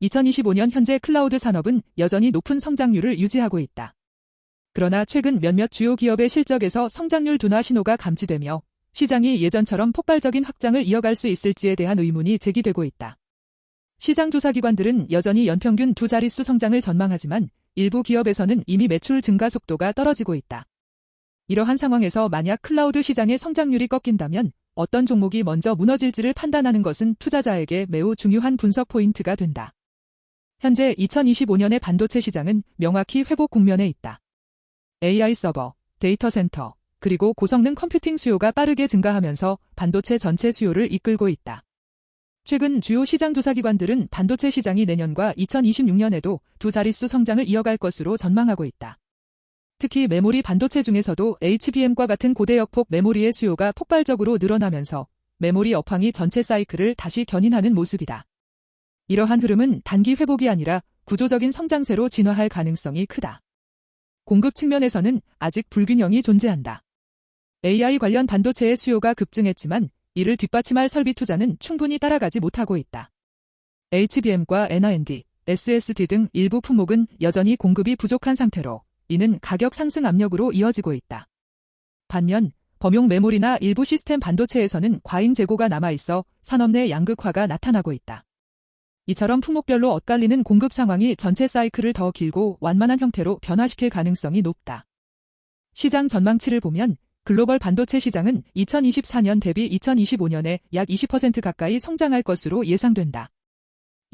2025년 현재 클라우드 산업은 여전히 높은 성장률을 유지하고 있다. 그러나 최근 몇몇 주요 기업의 실적에서 성장률 둔화 신호가 감지되며 시장이 예전처럼 폭발적인 확장을 이어갈 수 있을지에 대한 의문이 제기되고 있다. 시장 조사기관들은 여전히 연평균 두 자릿수 성장을 전망하지만 일부 기업에서는 이미 매출 증가 속도가 떨어지고 있다. 이러한 상황에서 만약 클라우드 시장의 성장률이 꺾인다면 어떤 종목이 먼저 무너질지를 판단하는 것은 투자자에게 매우 중요한 분석 포인트가 된다. 현재 2025년의 반도체 시장은 명확히 회복 국면에 있다. AI 서버, 데이터 센터, 그리고 고성능 컴퓨팅 수요가 빠르게 증가하면서 반도체 전체 수요를 이끌고 있다. 최근 주요 시장 조사기관들은 반도체 시장이 내년과 2026년에도 두 자릿수 성장을 이어갈 것으로 전망하고 있다. 특히 메모리 반도체 중에서도 HBM과 같은 고대역폭 메모리의 수요가 폭발적으로 늘어나면서 메모리 업황이 전체 사이클을 다시 견인하는 모습이다. 이러한 흐름은 단기 회복이 아니라 구조적인 성장세로 진화할 가능성이 크다. 공급 측면에서는 아직 불균형이 존재한다. AI 관련 반도체의 수요가 급증했지만 이를 뒷받침할 설비 투자는 충분히 따라가지 못하고 있다. HBM과 NAND, SSD 등 일부 품목은 여전히 공급이 부족한 상태로 이는 가격 상승 압력으로 이어지고 있다. 반면 범용 메모리나 일부 시스템 반도체에서는 과잉 재고가 남아있어 산업 내 양극화가 나타나고 있다. 이처럼 품목별로 엇갈리는 공급 상황이 전체 사이클을 더 길고 완만한 형태로 변화시킬 가능성이 높다. 시장 전망치를 보면 글로벌 반도체 시장은 2024년 대비 2025년에 약 20% 가까이 성장할 것으로 예상된다.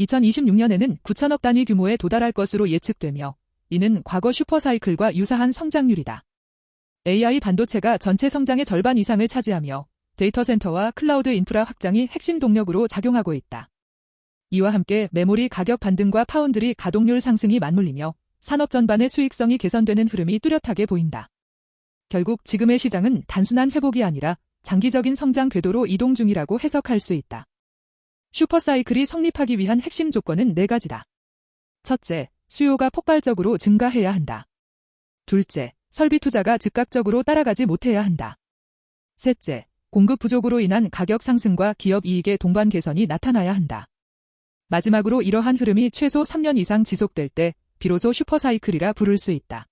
2026년에는 9천억 단위 규모에 도달할 것으로 예측되며 이는 과거 슈퍼사이클과 유사한 성장률이다. AI 반도체가 전체 성장의 절반 이상을 차지하며 데이터 센터와 클라우드 인프라 확장이 핵심 동력으로 작용하고 있다. 이와 함께 메모리 가격 반등과 파운드리 가동률 상승이 맞물리며 산업 전반의 수익성이 개선되는 흐름이 뚜렷하게 보인다. 결국 지금의 시장은 단순한 회복이 아니라 장기적인 성장 궤도로 이동 중이라고 해석할 수 있다. 슈퍼사이클이 성립하기 위한 핵심 조건은 4가지다. 첫째, 수요가 폭발적으로 증가해야 한다. 둘째, 설비 투자가 즉각적으로 따라가지 못해야 한다. 셋째, 공급 부족으로 인한 가격 상승과 기업 이익의 동반 개선이 나타나야 한다. 마지막으로 이러한 흐름이 최소 3년 이상 지속될 때 비로소 슈퍼사이클이라 부를 수 있다.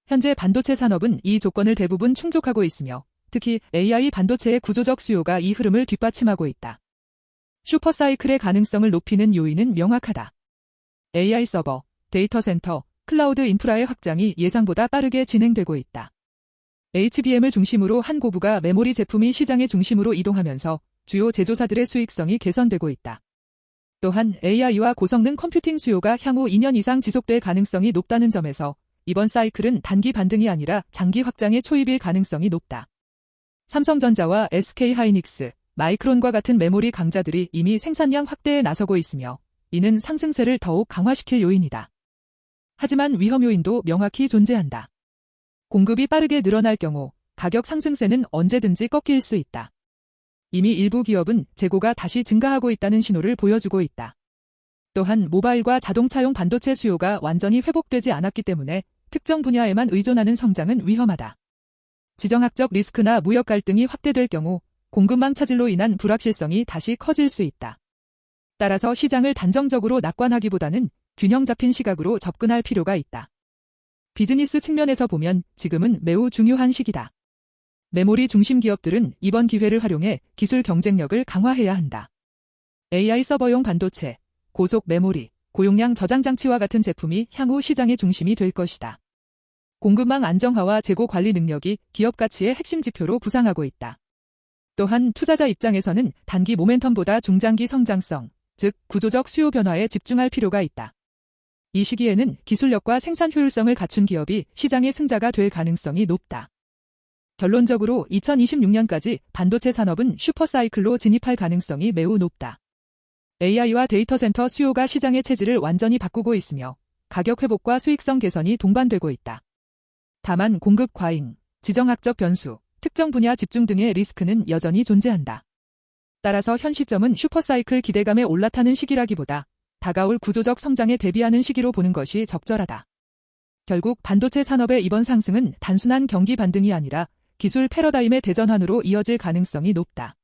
현재 반도체 산업은 이 조건을 대부분 충족하고 있으며 특히 AI 반도체의 구조적 수요가 이 흐름을 뒷받침하고 있다. 슈퍼사이클의 가능성을 높이는 요인은 명확하다. AI 서버, 데이터 센터, 클라우드 인프라의 확장이 예상보다 빠르게 진행되고 있다. HBM을 중심으로 한 고부가 메모리 제품이 시장의 중심으로 이동하면서 주요 제조사들의 수익성이 개선되고 있다. 또한 AI와 고성능 컴퓨팅 수요가 향후 2년 이상 지속될 가능성이 높다는 점에서 이번 사이클은 단기 반등이 아니라 장기 확장의 초입일 가능성이 높다. 삼성전자와 SK하이닉스, 마이크론과 같은 메모리 강자들이 이미 생산량 확대에 나서고 있으며 이는 상승세를 더욱 강화시킬 요인이다. 하지만 위험 요인도 명확히 존재한다. 공급이 빠르게 늘어날 경우 가격 상승세는 언제든지 꺾일 수 있다. 이미 일부 기업은 재고가 다시 증가하고 있다는 신호를 보여주고 있다. 또한 모바일과 자동차용 반도체 수요가 완전히 회복되지 않았기 때문에 특정 분야에만 의존하는 성장은 위험하다. 지정학적 리스크나 무역 갈등이 확대될 경우 공급망 차질로 인한 불확실성이 다시 커질 수 있다. 따라서 시장을 단정적으로 낙관하기보다는 균형 잡힌 시각으로 접근할 필요가 있다. 비즈니스 측면에서 보면 지금은 매우 중요한 시기다. 메모리 중심 기업들은 이번 기회를 활용해 기술 경쟁력을 강화해야 한다. AI 서버용 반도체, 고속 메모리, 고용량 저장 장치와 같은 제품이 향후 시장의 중심이 될 것이다. 공급망 안정화와 재고 관리 능력이 기업 가치의 핵심 지표로 부상하고 있다. 또한 투자자 입장에서는 단기 모멘텀보다 중장기 성장성, 즉 구조적 수요 변화에 집중할 필요가 있다. 이 시기에는 기술력과 생산 효율성을 갖춘 기업이 시장의 승자가 될 가능성이 높다. 결론적으로 2026년까지 반도체 산업은 슈퍼사이클로 진입할 가능성이 매우 높다. AI와 데이터 센터 수요가 시장의 체질을 완전히 바꾸고 있으며 가격 회복과 수익성 개선이 동반되고 있다. 다만 공급 과잉, 지정학적 변수, 특정 분야 집중 등의 리스크는 여전히 존재한다. 따라서 현 시점은 슈퍼사이클 기대감에 올라타는 시기라기보다 다가올 구조적 성장에 대비하는 시기로 보는 것이 적절하다. 결국 반도체 산업의 이번 상승은 단순한 경기 반등이 아니라 기술 패러다임의 대전환으로 이어질 가능성이 높다.